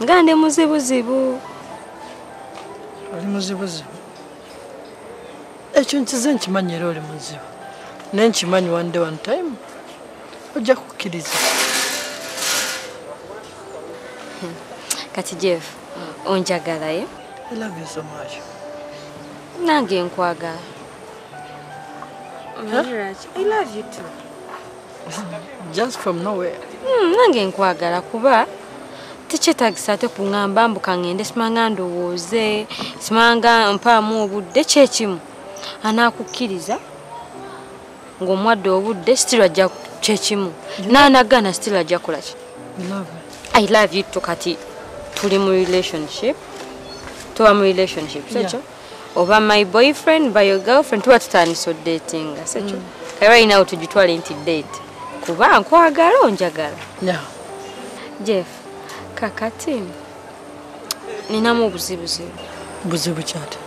Ngande muzibuzibu. Ali muzibuzibu. Ekyo nkize nkimanyira oli muzibu. Nenkimanyi one day one time. Ojja kukkiriza. Kati Jeff, onjagala ye? I love you so much. Nange nkwagala. I love you too. Just from nowhere. Nange nkwagala kuba tekyetaagisa ate kuŋŋamba mbuka ŋŋende simanga ndowooze simanga mpaamu obudde kyekimu anaakukkiriza ng'omwadde obudde still ajja kyekimu n'anagana still ajja kola ki. I love you too. Kati tuli mu relationship tuba mu relationship sekyo oba my boyfriend by your girlfriend tuba tutandise dating sekyo right now tugitwale nti date kuba nkwagala onjagala. Jeff kakati ninamu obuzibuzibu. Buzibu kyate?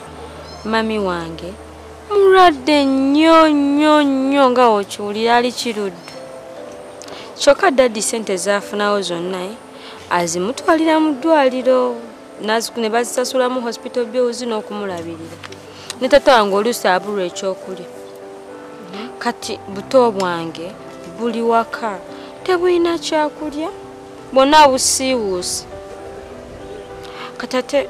Mami wange mulwadde nnyo nga okiwulira ali kiruddu. Kyokka daddy sente zaafunawo zonna azimutwalira mu ddwaliro ne bazisasulamu hospital bills n'okumulabirira. Ne tata wange oluusi abulwa ekyokulya. Kati buto bwange buli waka tebulina kyakulya bonna busiiwuusi. Katate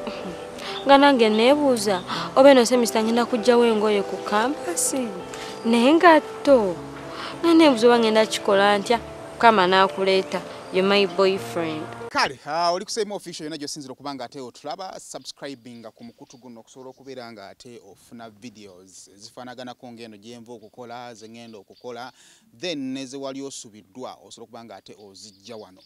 nga nange neebuuza oba eno semesita ngenda kuggyawo engoye ku kampasi n'engatto nga neebuuza oba ngenda kikola ntya kama n'akuleeta ye my boyfriend. Kale oli kusema official yona gyosinzira okubanga ate otulaba subscribing ku mukutu guno okusobola okubeera nga ate ofuna videos zifaanaganako ng'eno gyenva okukola zengenda okukola then neze wali osubiddwa osobola okubanga ate ozijja wano.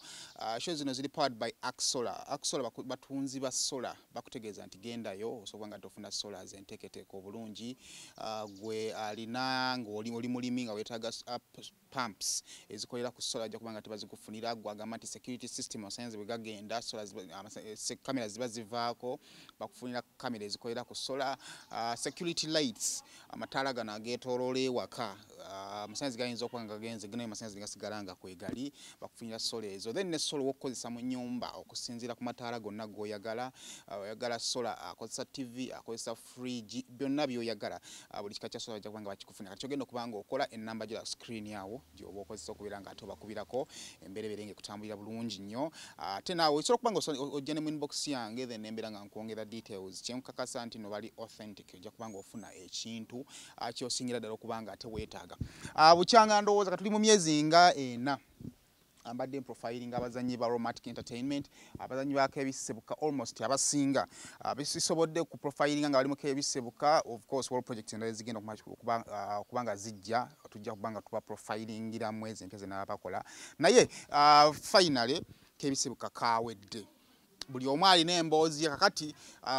Show zino ziri powered by Axola. Axola batunzi ba solar bakutegeeza nti gendayo osobola okubanga ate ofuna solar zenteeketeeka obulungi gwe alina ng'oli mulimi nga weetaaga pumps ezikolera ku solar ajja kubanga tebazikufunira gwagamba nti security system osayenze bwegagenda solar kamera ziba zivaako bakufunira kamera ezikolera ku solar security lights amataala gano ageetooloola ewaka amasannyalaze gayinza okuba nga gagenze gino amasannyalaze gasigala nga kwegali bakufunira solar ezo then ne solar w'okukozesa mu nnyumba okusinziira ku mataala gonna g'oyagala oyagala solar akozesa TV akozesa fridge byonna by'oyagala buli kika kya solar ajja kuba nga bakikufunira kati ogenda okuba nga okola ennamba gyo la screen yawo gy'oba okozesa okubeera nga ate obakubirako embeera ng'ekutambulira bulungi nnyo ate naawe osobola okuba nga ojja ne mu inbox yange then nembeera nga nkwongera details kyenkakasa nti no bali authentic ojja kuba nga ofuna ekintu kyosingira ddala okuba nga ate weetaaga bukyanga ndowooza katuli mu myezi nga 4 ambadde profiling abazanyi ba Romantic Entertainment abazanyi ba kebisebuka almost abasinga bisisobodde ku profiling nga bali mu kebisebuka of course all projects endala zigenda kubanga zijja tujja kubanga tuba profilingira mwezi mpeze n'abakola naye finally kebisebuka kawedde buli omu alina emboozi kakati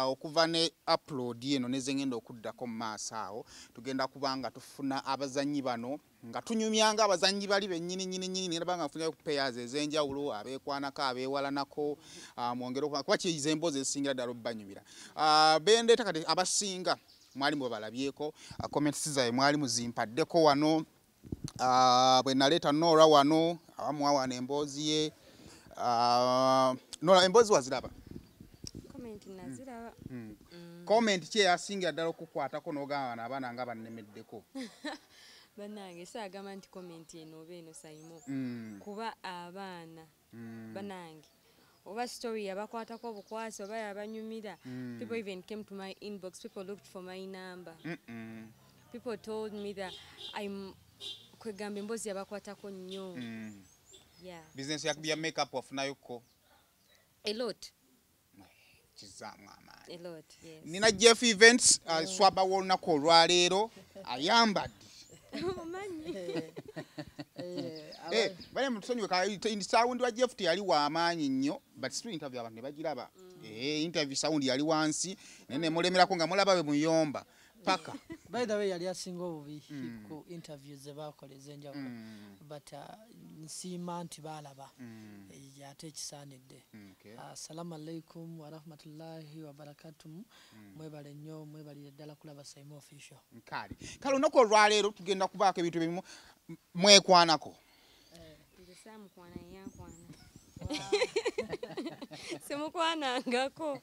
okuva ne upload eno nezengenda okuddako mu maaso awo tugenda kubanga tufuna abazanyi bano nga tunyumyanga abazanyi bali bennyini ngenda banga nfunira ku payers ez'enjawulo abeekwanako abeewalanako mwongere kuba kiyiza emboozi ezisingira ddala obbanyumira bendeeta kati abasinga mwali mubalabyeko comments zaabwe mwali muzimpaddeko wano bwe naleeta Nora wano abamuwa wano emboozi ye Nora emboozi waziraba? Comment naziraba. Comment ki eyasingira ddala okukwatako n'ogamba abaana nga bannemeddeko? Bannange saagamba nti comment eno oba eno sayimo kuba abaana bannange oba story yabakwatako obukwasi oba yabanyumira people even came to my inbox, people looked for my number, people told me that I'm kwegamba emboozi yabakwatako nnyo. Business ya makeup wafunayo ko a lot. Kizamwa a lot, yes. Nina Jeff Events swaba wolunaku olwaleero ayambadde bale mutusonyiwe sound wa Jeff yali w'amaanyi nnyo but still interview abantu ne bagiraba interview sound yali wansi nene mulemerako nga mulaba be muyomba paka by the way yali asinga obubi ku interviews ze bakola ez'enjawulo but nsiima nti baalaba ate ekisaanidde. Assalamu alaikum wa rahmatullahi wa barakatuh. Mwebale nnyo mwebalire ddala kulaba Saimo Official. Kale olunaku olwaleero tugenda kubaako ebintu ebimu mwekwanako. Simukwanangako.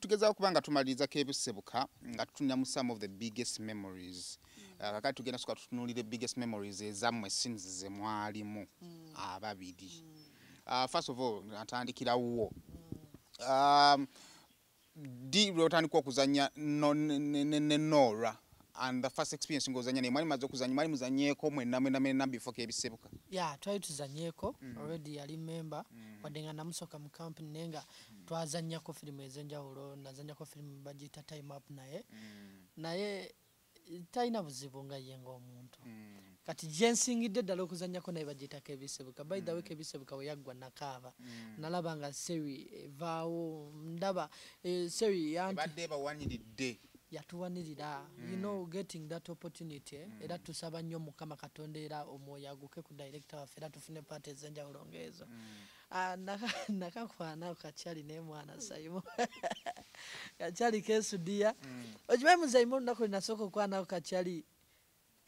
Tugeza kubanga tumaliriza kebisebuka nga tutunya mu some of the biggest memories. Kakati tugenda suka tutunulire biggest memories ezammwe scenes ze mwalimu ababiri. First of all natandikira wo. Di rotandika okuzanya Nora. And the first experience ngozanya ne mwali mazo kuzanya mwali muzanyeko mwenna before kebisebuka. Yeah, try to zanyeko already yali member wadenga namusoka mu company nenga twazanyako film ezenjawulo nazanyako film bagita time up naye taina buzibu nga yengo omuntu kati jensingidde ddala okuzanyako naye bagita kebisebuka by the way kebisebuka we yaggwa nakava nalaba nga sewi vaawo ndaba sewi badde bawanyiridde yatuwanirira you know getting that opportunity era tusaba nnyo mukama katonda era omwoyo aguke ku director waffe era tufune party ezenjawulo ngezo nakakwana kakyali ne mwana Saimo kakyali kesudia ojibaye muzaimo olunaku linasooka okwanako kakyali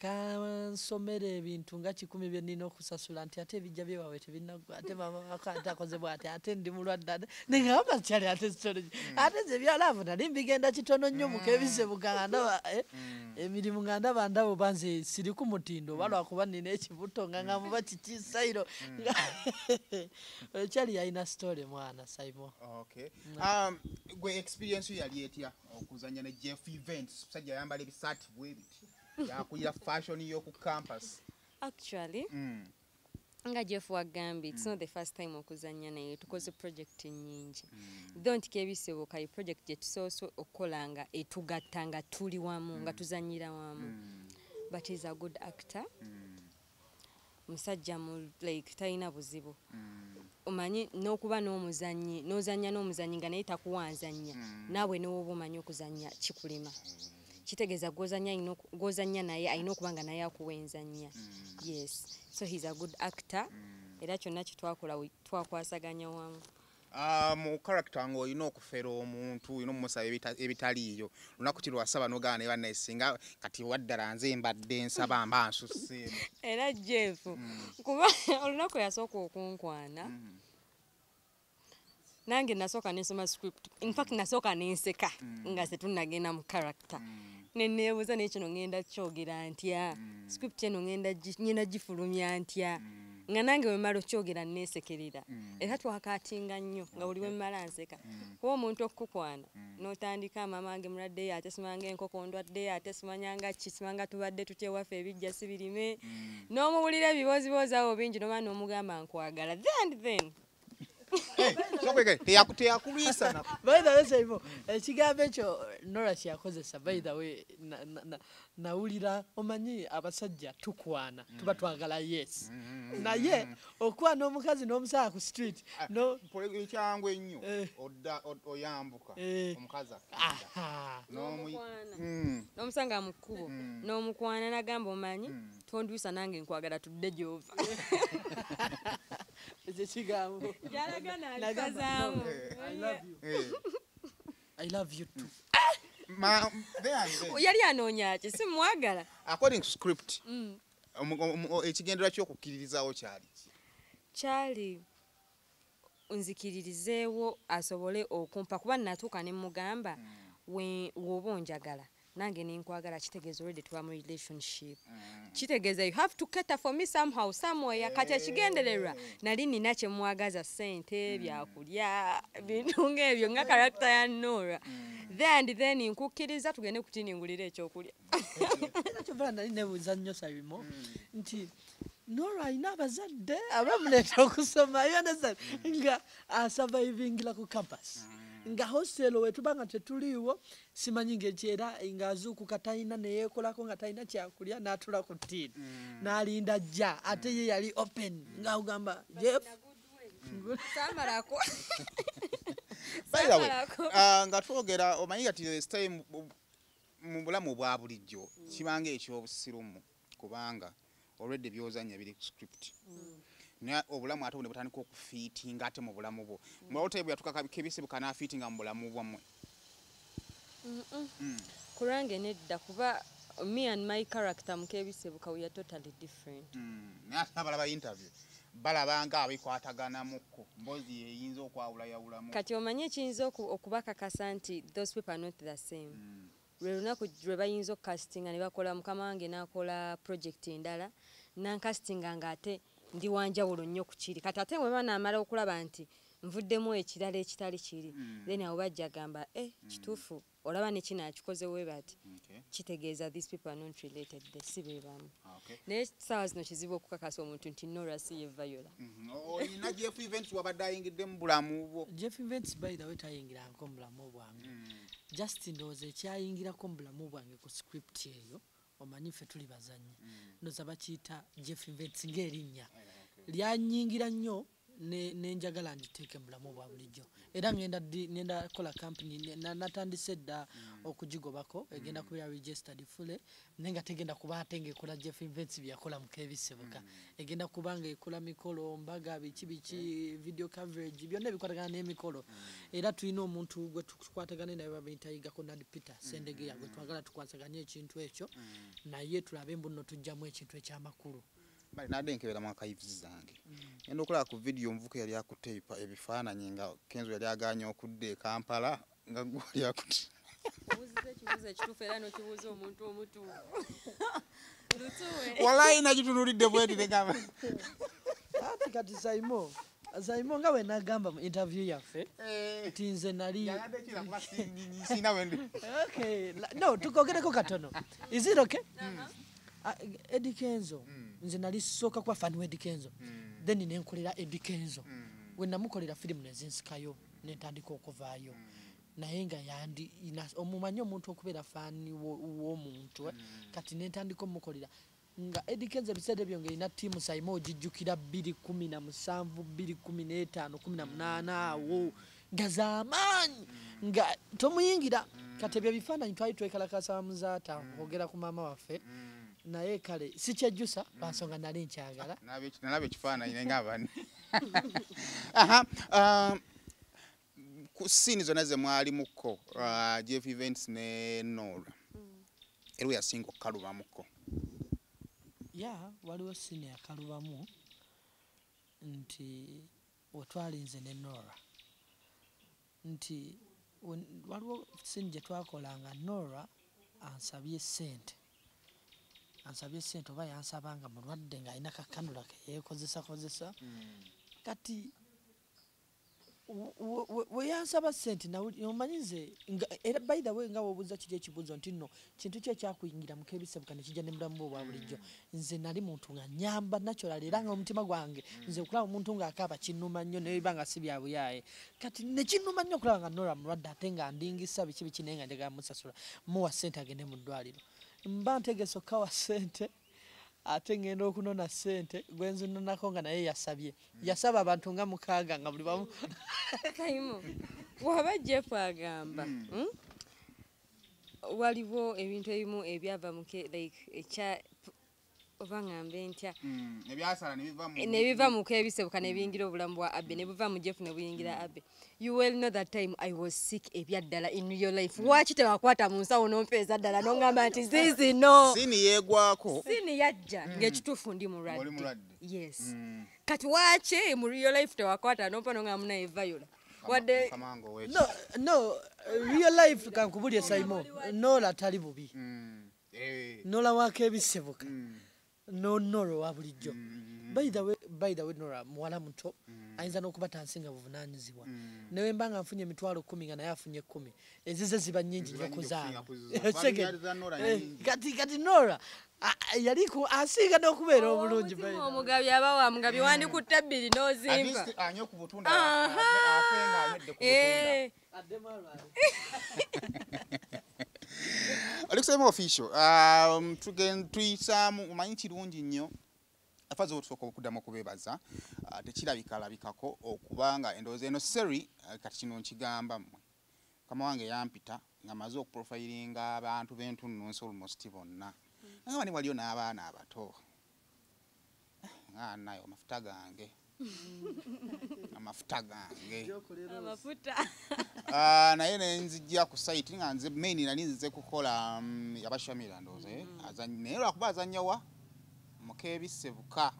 kansomera ebintu nga 10 bye nina okusasula nti ate ebijja byewawe tebinaggwa ate mama akoze bw'ati ate ndi mulwadde nenga kakyali ate story ate ze byalavu nali mbigenda kitono nnyo mu kebisebuka nga ndaba emirimu nga ndaba banze siri ku mutindo balwakuba nina ekibuto nga ngamuba kikisairo kyali yalina story mwana Saimo. Okay. Gwe experience yali etya okuzanya ne Jeff Events sajja yambala ebisaati bwebiti yakuyira fashion yoku campus. Actually nga Jeff wagambi it's not the first time okuzanya naye tukoze project nyingi don't kebisebuka i project je tusoso okolanga etugattanga tuli wamu nga tuzanyira wamu but he's a good actor musajja mu like taina buzibu omanyi n'okuba n'omuzanyi n'ozanya n'omuzanyi nga naye takuwanzanya nawe n'oba omanyi okuzanya kikulima kitegeza gozanya naye alina okubanga naye akuwenzanya. Yes, so he's a good actor era kyonna kitwakola twakwasaganya wamu. Mu character ngo olina okufera omuntu olina omusaba ebitaliiyo lunaku kirwasaba n'ogaana ne bannesinga kati waddala nze mbadde nsaba mba nsuseemu era Jeff kuba olunaku yasooka okunkwana nange nasooka nensoma script in fact nasooka nenseka nga setunagenda mu character neneebuuza n'ekino ngenda kyogera ntya script eno ngenda gifulumya ntya nga nange wemala okyogera neesekerera era twakaatinga nnyo nga buli wemmala nseka kuba omuntu okukukwana n'otandika mamange muladdeyo ate simanga enkoko ndwaddeyo ate simanyanga ki simanga tubadde tutya ewaffe ebijja sibirime n'omuwulira ebibooziboozi awo bingi noba n'omugamba nkwagala then teyakulwisa nako. By the way Saimo ekigambo ekyo Nora kyakozesa by the way nawulira omanyi abasajja tukwana tuba twagala yes naye okwana omukazi n'omusaya ku street no ekyangwa ennyo oyambuka omukazi n'omusanga mu kkubo n'omukwana nagamba omanyi tondwisa nange nkwagala tudde gy'ova ekigambo I love you too. Yali anoonya ki simwagala according to script ekigendera ky'okukkiririzaawo kyali nzikiririzeewo asobole okumpa kuba natuuka ne mugamba w'oba onjagala nange nenkwagala kitegeeza already tuba mu relationship kitegeeza you have to cater for me somehow somewhere kati ekigendererwa nali nina kye mwagaza ssente byakulya bintu ng'ebyo nga character ya Nora then nkukkiriza tugende kutiningulira ekyokulya kyova nali nebuuza nnyo Saimo nti Nora alina abazadde abamuleeta okusoma nga asurvivingira ku campus nga hostel wetubanga tetuliiwo simanyi ng'ekyera ng'azuukuka talina neyeekolako nga talina kyakulya n'atula ku ttiini n'alinda jja ate ye yali open ng'agamba Jeff samalako nga twogera omanyi kati style mu bulamu bwa bulijjo kibanga ekyobusirumu kubanga already byozanya biri ku script na obulamu ate butandika okufiitinga ate mu bulamu bwo mwotebwe yatuka kebisebuka n'afiitinga mu bulamu bwamwe kulange nedda kuba me and my character Mukebisebuka, we are totally different. Balaba interview. Balabanga abikwatagana mukko. Mbozi eyinza okwawula yawulamu. Kati omanye kiyinza okubakakasa nti those people are not the same. Lwe lunaku lwe bayinza casting ne bakola mukama wange n'akola project endala nankastinga ng'ate ndi wanjawulo nnyo ku kiri. Kati ate bwe banaamala okulaba nti nvuddemu ekirala ekitali kiri. Then awo bajja gamba kituufu olaba ne kino akikoze we bati. Kitegeeza these people are not related. Si be bamu. Naye ssaawa zino kizibu okukakasa omuntu nti Nora si ye Viola. Olina Jeff Events wabadde ayingidde mu bulamu bwo. Jeff Events by the way tayingirako mu bulamu bwange. Just ndowooza ekyayingirako mu bulamu bwange ku script eyo omanyi ffe tuli bazannyi. Ndowooza bakiyita Jeff Events ng'erinnya. Lyanyingira nnyo nenjagala nditeeke mu bulamu bwa bulijjo. Era ngenda kola company natandise dda okugigobako egenda kubeera registered fule naye nga tegenda kuba ate ng'ekola Jeff Events byakola Mukebisebuka. Egenda kuba ng'ekola mikolo mbaga biki video coverage byonna ebikwatagana n'emikolo. Era tulina omuntu gwe tukwatagane naye babiyitayigako Nadi Peter Sendegeya gwe twagala tukwasaganye ekintu ekyo naye tulabe mbuno tujjamu ekintu eky'amakulu. Bali nadenkebera mwakayivuzi zange. Endo okulaba ku video mvuko yali akuteepa ebifaananyi nga Kenzo yali aganya okudde Kampala nga gwali akuti. Obuzize ekibuuzo ekituufu era n'okibuuza omuntu omutuufu. Wallahi nagitunulidde bweti negamba. Kati Saimo nga we nagamba mu interview yaffe nti nze nali okay no tukogereko katono. Is it okay? Eddie Kenzo nze nali soka kwa fan Eddie Kenzo then nenkolera Eddie Kenzo we namukolera film nezinsikayo netandika okuvaayo naye nga yandi omumanyi omuntu okubeera fan w'omuntu kati netandika omukolera nga Eddie Kenzo ebiseera ebyo ng'erina ttiimu Saimo ogijjukira 2017 2015 18 awo nga z'amaanyi nga tomuyingira kati ebyo bifaananyi twali twekalakasa bamuzaata ogera ku maama waffe naye kale sikyejjusa lwansonga nali nkyagala nalaba ekifaananyi naye ng'abani ku siini zonna ze mwalimuko Jeff Events ne Nora era yasinga okukalubamuko. Waliwo siini yakalubamu nti wetwalinze ne Nora nti waliwo siini gye twakolanga Nora ansabye ssente oba yansabanga mulwadde ng'alina kakanula ke yeekozesa kati we yansaba ssente omanyize era by the way nga wobuuza kiri ekibuuzo nti nno kintu kye kyakuyingira Mukebisebuka ne kijja ne mulamu bwo bwa bulijjo nze nali muntu nga nyamba natural era nga omutima gwange nze okulaba omuntu ng'akaaba kinnuma nnyo naye biba nga si bya buyaaye kati ne kinnuma nnyo okulaba nga Nora mulwadde ate nga ndingisa biki naye nga njagala musasula muwa ssente agende mu ddwaliro mba ntegese okkawa ssente ate ngenda okunona ssente gwenzinonako nga naye yasaba abantu nga 6 nga buli bamu Kaimo waba Jeff agamba waliwo ebintu ebimu ebyava muke like obangambe ntya ebyasala ne biva Mukebisebuka ne biyingira obulamu bwa Abe ne biva mu Jeff ne buyingira Abe. You will know that time I was sick ebyaddala in your life. Watch tewakwata mu nsawo n'ompeeza ddala n'ongamba nti zizi no. Sini yegwako. Sini yajja ng'ekituufu ndi mulwadde. Yes. Kati watch mu real life tewakwata n'ompa n'ongamba munaye Viola. Wadde no real life kankubulye Saimo Nora tali bubi. Nora wa Kebisebuka. Nora wa bulijjo. By the way Nora muwala muto ayinza n'okuba tansinga buvunaanyizibwa newe mbanga nfunye emitwalo 10 nga naye afunye 10 ezize ziba nnyingi nnyo kuzaala kati Nora yaliko asiga n'okubeera obulungi omugabi aba wa mugabi wandikutte 2 n'ozimba anyo ku butunda afenga amedde ku butunda Alexaimo official tuyisaamu omanyi kirungi nnyo afazo otusooka okuddamu okubeebaza tekirabikako okubanga endowooza eno seri kati kino nkigamba mmwe kama wange yampita nga maze okuprofilinga abantu b'entunnunsi almost bonna nga bani waliyo n'abaana abato nayo amafuta gange naye nenzijja ku site nga nze main nali nzize kukola yabashamira ndowooza naye lwakuba azannya wa mukeebisebuka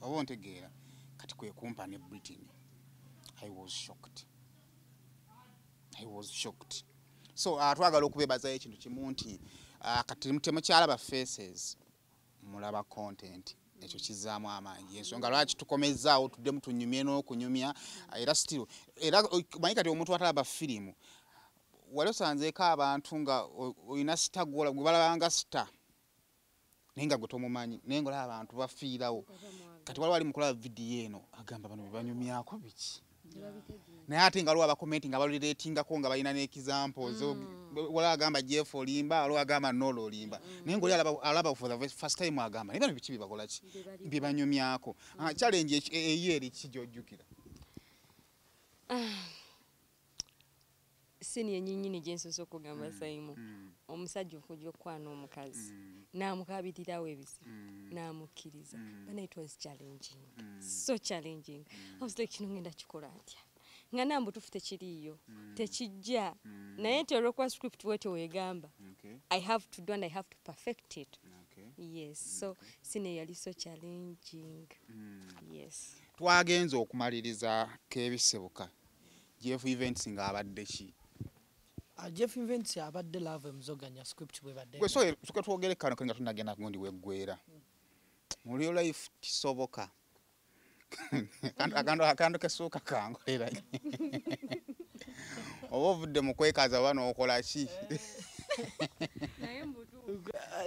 oba ontegeera kati kwe kumpa ne Britain. I was shocked. So twagala okubebazayo ekintu kimu nti kati temukyalaba faces mulaba content ekyo kizaamu amaanyi ensonga lwaki tukomezaawo tuddemu tunyumye n'okunyumya era still era manyi kati omuntu atalaba firimu wali osanzeeko abantu nga olina sita gwe balabanga sita naye nga gwe tomumanyi naye ng'olaba abantu bafiirawo kati wali mukulaba vidiyo eno agamba bano bebanyumyako biki naye ate nga waliwo abakomenti nga baliratingako nga balina n'examples waliwo agamba Jeff Olimba waliwo agamba Nolo Olimba naye ng'oli alaba for the first time agamba naye bano biki bibakola ki bibanyumyako challenge eyo eri kijojjukira sini enyinyini gyensoso okugamba Saimu omusajja okujja okwana omukazi n'amukabirirawo ebizibu n'amukkiriza but it was challenging so challenging I was like kino ngenda kikola atya nga nambu tufu tekiriyo tekijja naye nti olw'okuba script bwetyo weegamba I have to do and I have to perfect it yes so sini yali so challenging yes twagenza okumaliriza keebisebuka Jeff Events nga abadde ki Jeff Events abadde love emuzoganya script bwe badde gwe so tuke twogere kano nga tunagenda ngondi weggwera muri life kisoboka akando kesuka kangolera oba ovudde mu kwekaza bano okola ki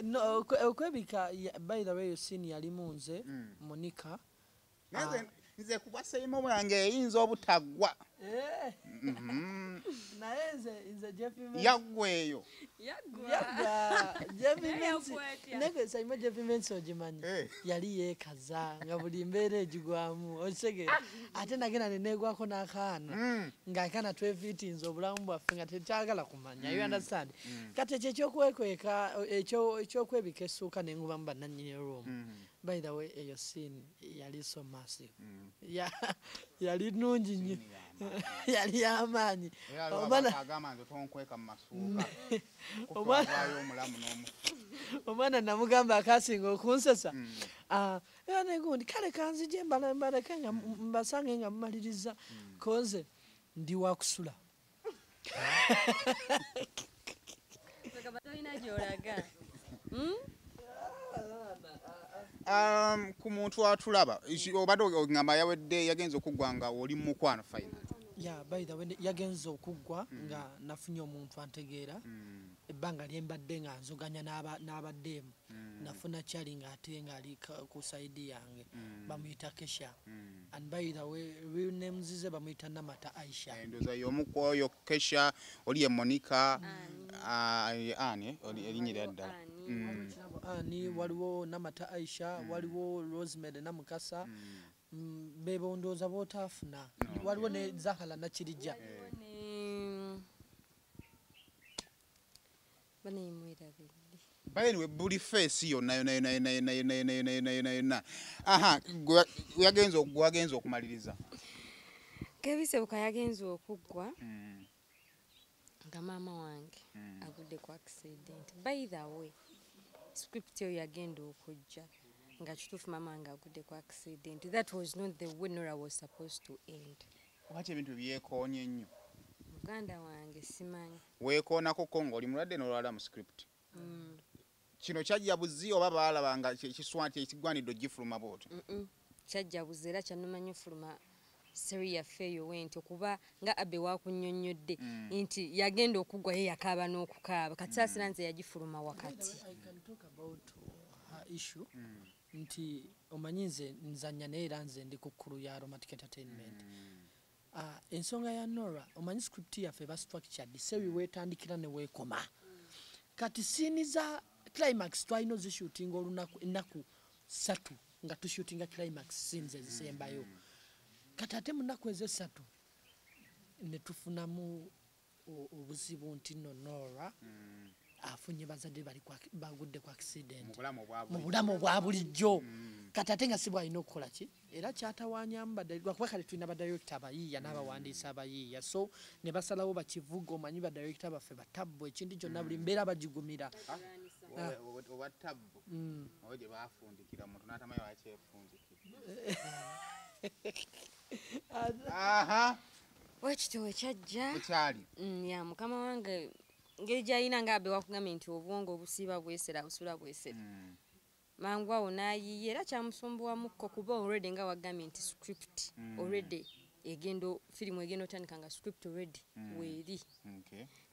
no okwebika by the way sini yali munze Monica nze kuba Saimu mwange eyinza obutagwa naye nze Jeff Events yaggweeyo Jeff Events nege Saimu Jeff Events ogimanyi yali yeekaza nga buli mbeera egigwamu okitegeera ate nagenda nenegwako n'akaana ng'akaana twefiitinze obulamu bwaffe nga tekyagala kumanya you understand kati ekyo ekyokwekweka ekyokwebika essuuka nengubamu bannannyini room by the way eyo scene yali so massive yali nungi nnyo yali y'amaanyi omwana namugamba akasinga okunsesa era negundi kale kanzije mbaleke nga mbasange nga mumaliriza koze ndi wakusula ku muntu atulaba obadde ogamba yawedde yagenza okuggwa nga oli mu mukwano final by the way yagenza okuggwa nga nafunye omuntu antegeera ebbanga lyembadde nga nzoganya n'abaddeemu nafuna kyali ng'ate ng'ali ku saidi yange bamuyita Kesha and by the way real names ze bamuyita Namata Aisha ndoza y'omu ku oyo Kesha oli ye Monica Anne erinnya lyadda Ani waliwo Namata Aisha waliwo Rosemary Namukasa bebo ndooza bootafuna waliwo ne Zakala Nakirijja Anyway, buli face yonna aha yagenza okumaliriza Keebisebuka yagenza okuggwa nga maama wange agudde ku accident by the way script yo yagenda okujja nga kituufu maama wange agudde ku accident that was not the way Nora was supposed to end lwaki ebintu byekoonye ennyo muganda wange simanyi weekoonako ko ng'oli mulwadde n'olwala mu script kino kyajja buzi oba baalabanga ekigwanidde ogifuluma bwoti kyajja buzi era kyanumanya ofuluma seri yaffe eyo wenti okuba nga abe wakunnyonnyodde nti yagenda okuggwa ye yakaaba n'okukaaba kati saasira nze yagifuluma wakati issue nti omanyi nze nzanya naye era nze ndi ku kkulu ya Aromatic Entertainment ensonga ya Nora omanyi script yaffe bastructured seri weetandikira ne weekoma kati siini za climax twalina zishootinga olunaku ennaku 3 nga tushootinga climax scenes ezisembayo kati ate mu nnaku ezo 3 ne tufunamu obuzibu nti nno Nora afunye bazadde bali bagudde ku accident mu bulamu bwa bulijjo kati ate nga si bwalina okukola ki era kyatawaanyamu lwakuba kale tulina badirector abayiiya n'abawandiisi abayiiya so ne basalawo bakivuga omanyi badirector baffe batabbu ekintu kyonna buli mbeera bagigumira oba tabbu oba gye baafundikira muntu n'atamanyi wakyefundikira. Aha. Wekitiwe kyajja. Ekyali. Ya mukama wange ngeri gy'alina ng'abe wakugambye nti obwongo obusiiba bwesera busula bwesera. Mangu awo n'ayiye era kyamusumbuwamukko kuba already nga wagambye nti script already egendo firimu egendo tandika nga script already weeri.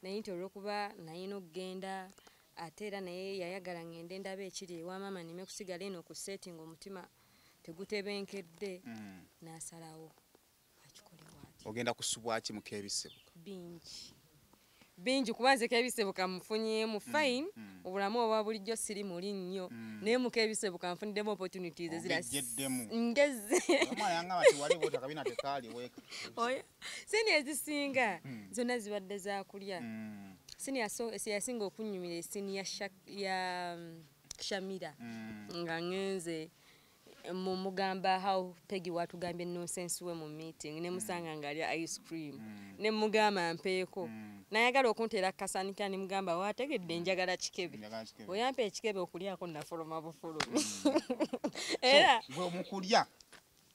Naye nti olw'okuba nayina okugenda ate era naye yayagala ngende ndaba ekiri ewa maama nime kusigala eno ku setting omutima tegutebenkedde n'asalawo akikole bw'ati. Ogenda kusubwaki mu Keebisebuka? Bingi kuba nze Keebisebuka mufunyeemu fine obulamu obwa bulijjo siri muli nnyo naye mu Keebisebuka nfuniddemu opportunities ezira ngeze omwana yanga bati wali bota kabina tekaali weka sini ezisinga zonna zibadde za kulya sini yasinga okunyumira esini ya Shamira nga ngenze mugamba how Peggy watugambye nonsense we mu meeting ne musanga ngalya ice cream ne mugamba mpeeko nayagala okunteera kasanika ne mugamba wategedde njagala kikebe oyampe ekikebe okulyako nafoloma bufulumi era bwe mukulya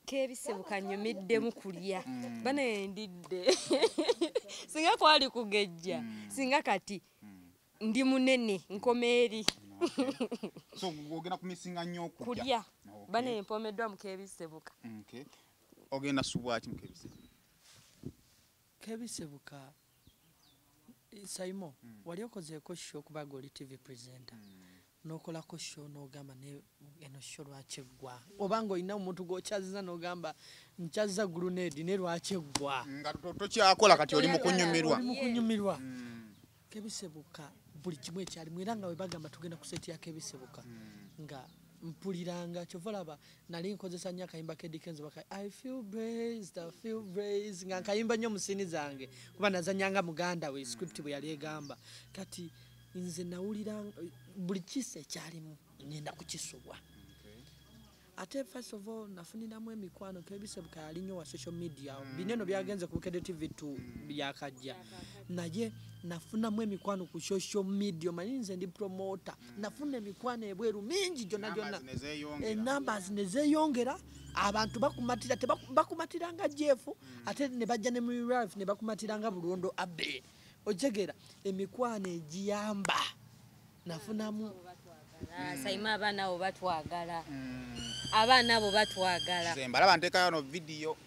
Keebisebuka nnyumiddemu kulya bana endidde singa kwali kugejja singa kati ndi munene nkomeeri. So ogenda kumisinga nnyo okujja kulya bana empomeddwa mu Keebisebuka. Ogenda subwaki mu Keebisebuka? Keebisebuka Saimo wali okozeeko show kuba Goli TV presenter nokolako show n'ogamba eno show lwaki eggwa oba ng'olina omuntu gw'okyaziza n'ogamba nkyaziza grenade ne lwaki eggwa nga tokyakola kati oli mu kunyumirwa. Keebisebuka buli kimu ekyalimu era nga bwe bagamba tugenda ku seti ya Keebisebuka nga mpuliranga kyova laba nali nkozesa nnyo akayimba k'Edickens baka I feel blessed nga nkayimba nnyo mu sini zange kuba nazanyanga muganda we script bwe yali egamba kati nze nawulira buli kisa ekyalimu ngenda kukisubwa. Ate first of all nafuniramu emikwano Keebisebuka yali nnyo wa social media bineno byagenze ku Bukedde TV2 byakajja naye nafunamu emikwano ku social media manyi nze ndi promoter nafuna emikwano ebweru mingi gyonna numbers nezeyongera abantu bakumatira bakumatiranga Jeff ate ne bajja ne mu live ne bakumatiranga Bulondo Abe ojegera emikwano egiyamba nafunamu Saima abaana abo batwagala abaana abo batwagala zembalaba ntekayo no video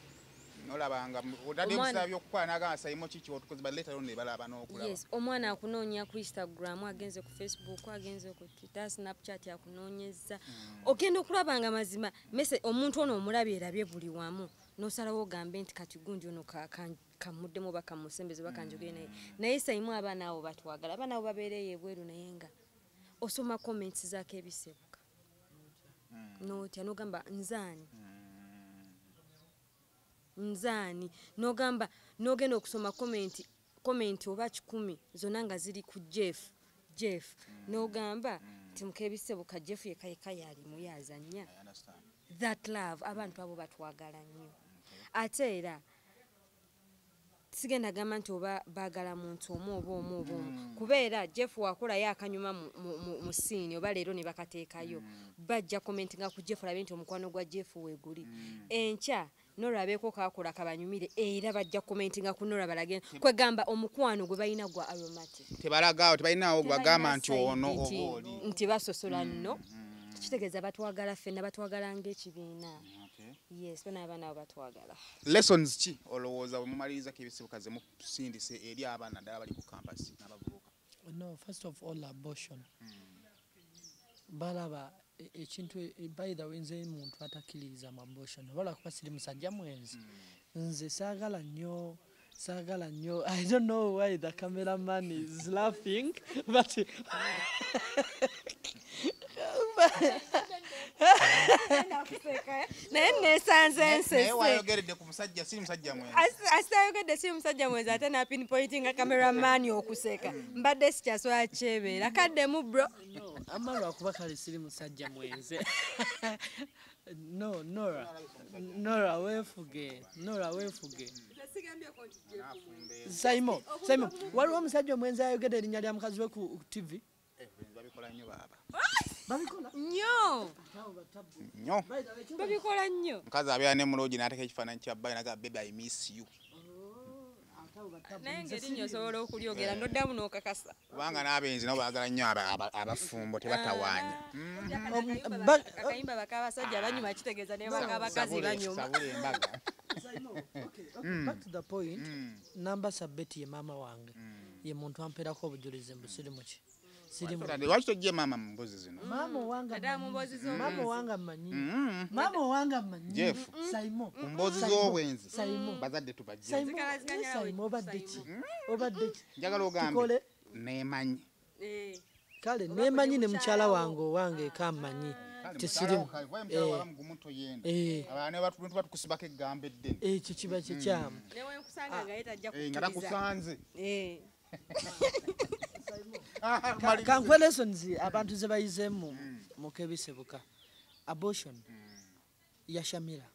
nolabanga otadde musabye okukola naga Saimo kiki otukoze ba letter ne balaba n'okulaba. Yes omwana akunoonya ku Instagram agenze ku Facebook agenze ku Twitter Snapchat akunonyeza ogenda okulabanga mazima message omuntu ono omulabye erabye buli wamu nosalawo gambe nti kati gundi ono kamuddemu baka musembeze bakanjogere naye Saimo abaana abo batwagala abaana abo babeereye ebweru naye nga osoma comments za Keebisebuka notya nogamba nzani nogamba nogenda okusoma comment oba 10 zonna nga ziri ku Jeff nogamba nti mu Keebisebuka Jeff yekayeka yali muyazanya that love abantu abo batwagala nnyo ate era sigenda gamba nti oba baagala muntu omu kubeera Jeff wakola yakanyuma mu scene oba leero ne bakateekayo bajja commentinga ku Jeff labe nti omukwano gwa Jeff weguli enkya nolabeko kakola kabanyumire era bajja commentinga ku Nora balage kwegamba omukwano gwe balina gwa aromatic tebalagaawo tebalinawo gwagamba nti ono oboli nti basosola nno kitegeeza batwagala ffenna batwagala ng'ekibiina. Yes, bana abana batwagala. Lessons ki olowooza mumaliriza Keebisebuka ze musindise eri abaana ddala bali ku campus n'abavubuka? No, first of all abortion. Balaba ekintu by the way nze muntu atakiriza mu abortion. Wala kuba siri musajja mwenzi. Nze saagala nnyo I don't know why the cameraman is laughing but wayogedde ku musajja si musajja mwenzi asitayogedde si musajja mwenzi ate na pinpointing cameraman okuseka mbadde sikyasobola kyebeera kaddemu bro ama lwakuba kale siri musajja mwenzi no Nora wefuge Saimo waliwo omusajja omwenzi ayogedde erinnya lya mukazi we ku TV nnyo baba. babikola nnyo Nnyo. babikola nnyo Mukazi abeera ne muloogi n'ateeka ekifaananyi kya bbayi n'agamba baby I miss you. naye ngeri nnyo osobola okulyogera n'oddamu n'okakasa Kubanga n'abenzi nabo baagala nnyo abafumbo tebatawaanya. akayimba bakabasajja banyuma kitegeeza ne bakabakazi banyuma. Sabule embaga. back to the point namba sabeti ye maama wange ye muntu amperako obujulizi mbu sirimu ki sirimu Lwaki tojje maama mu mbuzi zino? maama wange Ddala mu mboozi z'obwenzi. maama wange amanyi maama wange amanyi Jeff. Saimo Ku mboozi z'obwenzi. Saimo Bazadde tubajje. Saimo Zikalanzikanya Saimo obadde ki obadde ki Njagala ogambe. tukole Neemanyi. kale neemanyi ne mukyala wange owange eka amanyi tesirimu batukusibako eggambo eddene ekyo kiba kyekyamu newenkusanga nga ye tajja nga takusanze. kankwe lessons abantu ze bayizeemu mukebisebuka abortion yashamira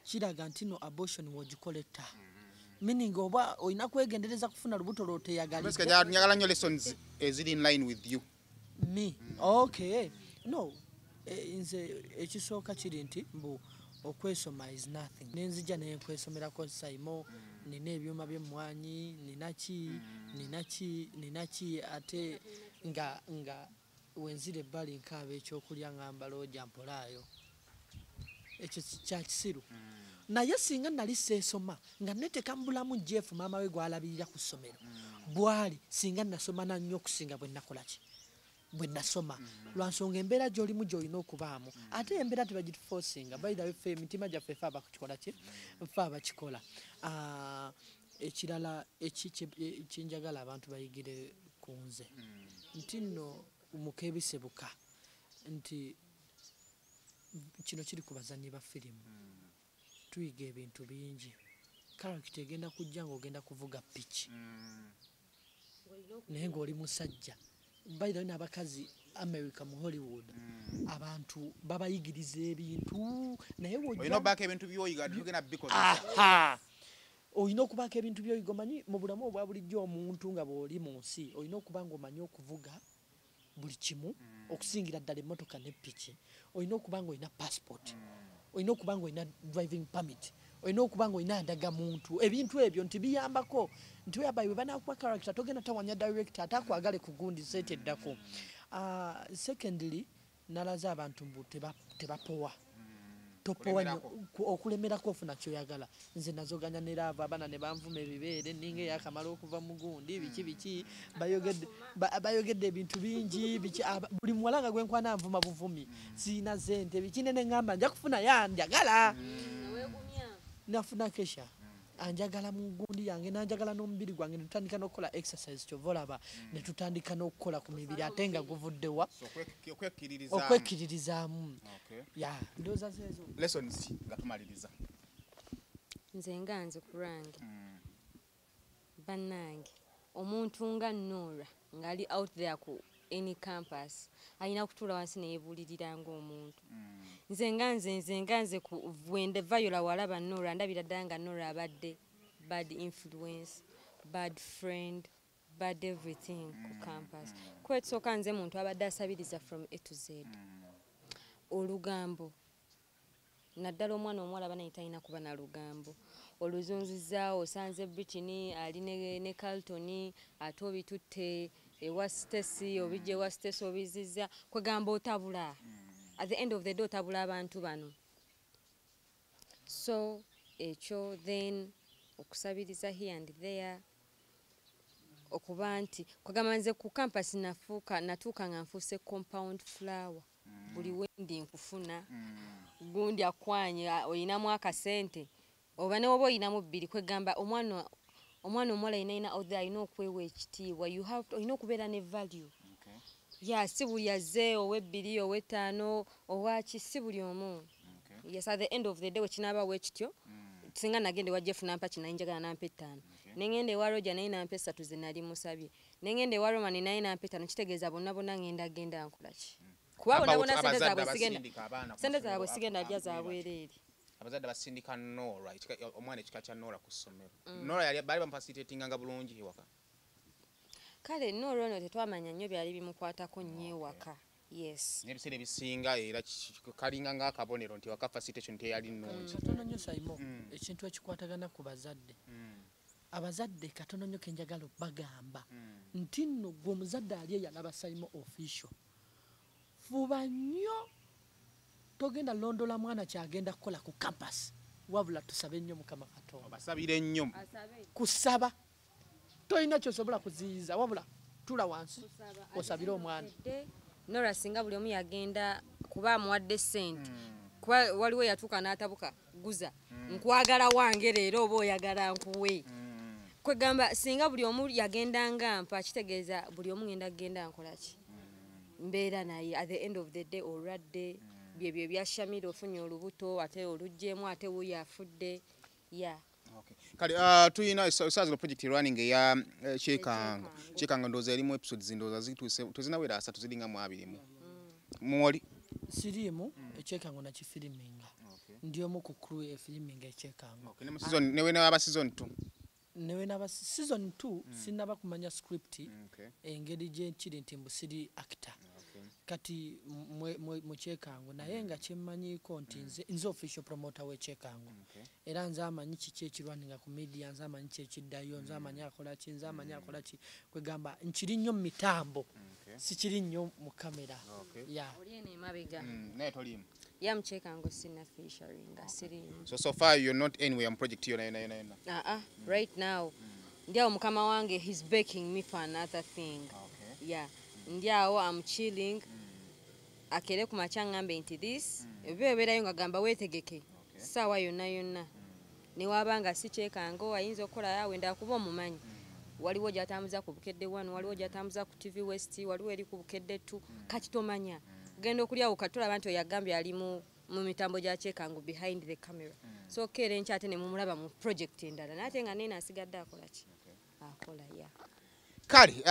kiraga nti no abortion wogikoletta meaning oba olina kwegendereza kufuna lubuto lwoteyagalidde njagala nnyo lessons eziri in line with you. me okay no nze ekisooka kiri nti mbu okwesoma is nothing nenzija naye nkwesomerako Saimo nina ebyuma by'emmwanyi ninaki ate nga wenzire ebbali nkaaba ekyokulya ngamba looja mpolaayo ekyo kya kisiru naye singa nali seesoma nga neteka mu bulamu Jeff maama we gwalabirira ku ssomero bwali singa nasoma nannyo okusinga bwe nakola ki bwe nasoma lwansonga embeera gy'olimu gy'olina okubaamu ate embeera tebagitufosinga by the way ffe emitima gyaffe ffe abakikola ki ffe abakikola ekirala kinjagala abantu bayigire ku nze nti nno mukebisebuka nti kino kiri ku bazannyi ba firimu tuyiga ebintu bingi karakita egenda kujja ng'ogenda kuvuga piki naye ng'oli musajja by the way n'abakazi America mu Hollywood abantu babayigiriza ebintu naye olina okubaako ebintu by'oyiga tugenda bikozesa. olina okubaako ebintu by'oyiga omanyi mu bulamu obwa bulijjo omuntu nga bw'oli mu nsi olina okuba ng'omanyi okuvuga buli kimu okusingira ddala emmotoka ne piki olina okuba ng'olina passport olina okuba ng'olina driving permit olina okuba ng'olina ndagamuntu ebintu ebyo nti biyambako nti weabayi we banakuwa character togenda tawanya director atakwagale ku gundi sente eddako. Secondly nalaze abantu mbu tebapowa topowa okulemerako ofuna kyoyagala nze nazoganya ne laava abaana ne banvuma ebibeere ninga eyakamala okuva mu gundi biki bayogedde ebintu bingi buli muwala nga gwenkwana nvuma buvumi siina sente bikinene ngamba nja kufuna yanjagala nafuna kesha anjagala mu gundi yange nanjagala n'omubiri gwange netutandika n'okukola exercise kyova olaba netutandika n'okukola ku mibiri ate nga guvuddewa okwekkiririzaamu ndowooza zeezo lessons nga tumaliriza. nze nga nze ku lwange bannange omuntu nga Nora ng'ali out there ku any campus alina kutuula wansi neyebuulirira ng'omuntu. nze nga nze bwendevayola walaba Nora ndabira ddala nga Nora abadde bad influence bad friend bad everything ku campus. Kwetsooka nze muntu abadde asabiriza from A to Z. Olugambo naddala omwana omuwala abana talina kuba na lugambo oluzunzizaawo osanze Britney ali ne Carlton ate obitutte ewa Stacy obijja ewa Stacy obizizza kwegamba otabula at the end of the day otabula abantu bano. So ekyo then okusabiriza here and there okuba nti kwegamba nze ku campus natuuka nga nfuuse compound flower buli wendi nkufuna gundi akwanye oyinamu akasente oba ne woba oyinamu bbiri kwegamba omwana omuwala yinaina out there alina okwewa ekitiibwa olina okubeera ne value. Si buli azze ow'ebbiri ow'ettaano owaki si buli omu. Yes, at the end of the day wekinaaba wekityo singa nagenda ewa Jeff nampa kinayi njagala nampa ettaano nengenda ewa Roger naye nampa essatu ze nali musabye nengenda ewa Roman naye nampa ettaano kitegeeza bonna ngenda nkola ki kuba bonna sente zaabwe sigenda lya zaabwereere. Abazadde basindika Nora omwana ekika kya Nora ku ssomero. Nora yali bali bamufacilitatinga nga bulungi ewaka. kale n'olwono tetwamanya nnyo byali bimukwatako nnyo ewaka. Yes. N'ebiseera ebisinga era kalinga ng'akabonero nti waka facilitation teyali nnungi. Katono nnyo Saimo ekintu ekikwatagana ku bazadde. Abazadde katono nnyo ke njagala bagamba nti nno gwe omuzadde ali eyalaba Saimo official. Fuba nnyo togenda londola mwana kyagenda kukola ku campus. Wabula tusabe nnyo Mukama Katonda. Basabire nnyo. Kusaba toyina kyosobola kuziyiza wabula tula wansi osabire omwana. Nora singa buli omu yagenda kuba amuwadde ssente. Kuba waliwo yatuuka n'atabuka guza. Nkwagala wange leero oba oyagala nkuwe. Kwegamba singa buli omu yagenda nga mpa kitegeeza buli omu ngenda genda nkola ki. Mbeera naye at the end of the day olwadde byebyo ebyashamira ofunye olubuto ate oluggyemu ate wuuyo afudde. Yeah. Okay. Kali tuyina esazilo project running ya Chekanga ndoza erimu episodes ndoza zituse tuzinawera 3 zilinga mu 2 mwoli sirimu Chekanga na kifiliminga ndio mu ku crew e filming Chekanga. Okay, ne season newe aba season 2 newe n'aba season 2 sinaba kumanya script engeri je kiri ntimbu siri actor. Kati mu Chekanga naye nga kyemmanyiko nti nze official promoter we Chekanga. Era nze amanyi kiki ekirwaninga ku media, nze amanyi kiki ekiddayo, nze amanyi akola ki, nze amanyi akola ki. Kwegamba nkiri nnyo mu mitambo sikiri nnyo mu kamera. Oliene mabega. Naye tolimu. Ya mu Chekanga sina featuring sirimu. So far you're not anywhere on project yo na. Right now. Ndio mukama wange he's begging me for another thing. Yeah. Ndio I'm chilling. Akere ku machangambe nti this ebeberayo ngagamba wetegeke sawa yonna ne wabanga si Chekanga ayinza okola yawe ndakuba omumanyi waliwo jatambuza ku bukedde 1 waliwo jatambuza ku TV West waliwo eri ku bukedde 2 kati tomanya genda okulya ukatula abantu yagambye ali mu mitambo ja Chekanga behind the camera so kere nkyate ne mumulaba mu project endala nate nga nene asigadde akola ki akola ya Kali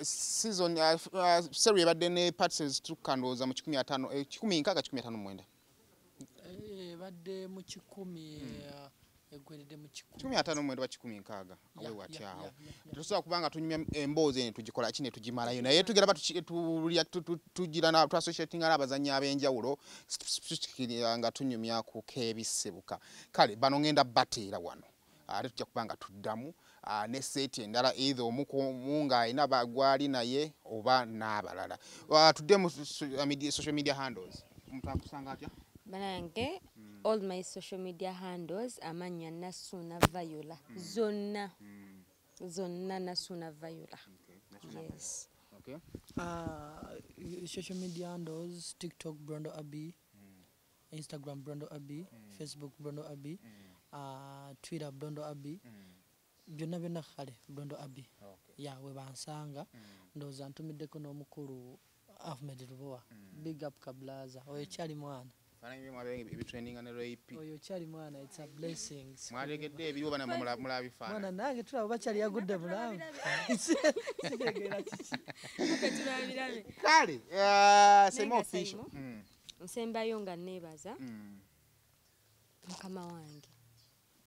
season series ebadde ne parts tukandoza mu 15 mwenda badde mu 10 egwerede mu 15 mwenda wa 16 awe watyawo tusobola kubanga tunyumya emboozi ene tugikola kine tugimalayo naye tugera tugira na associating abazanyi abenjawulo nga tunyumya ku kebisebuka kale bano ngenda bateera wano ate tujja kubanga tuddamu ne set endala either omukunga ina bagwali naye oba n'abalala tudde mu social media handles mutakusanga atya banange all my social media handles amanya Nasuna Viola zonna Nasuna Viola. Yes. Okay. Social media handles TikTok Brondo Abi, Instagram Brondo Abi, Facebook Brondo Abi, Twitter Brondo Abi. Byonna khale Brondo Abi. Ya we bansanga ndoza ntumiddeko n'omukulu Ahmed Rubowa. Big up Kablaza. Oyo kyali mwana. Fana mwabe ebitraining na rape. Oyo kyali mwana it's a blessings. Mwalegedde ebiriwo bana mulabifana. Mwana nange tulaba bakyali yagudde bulamu. Sigegera kiki. Petulabirabe. Kale Saimo official. Nsembayo nga nebaza. Mukama wange.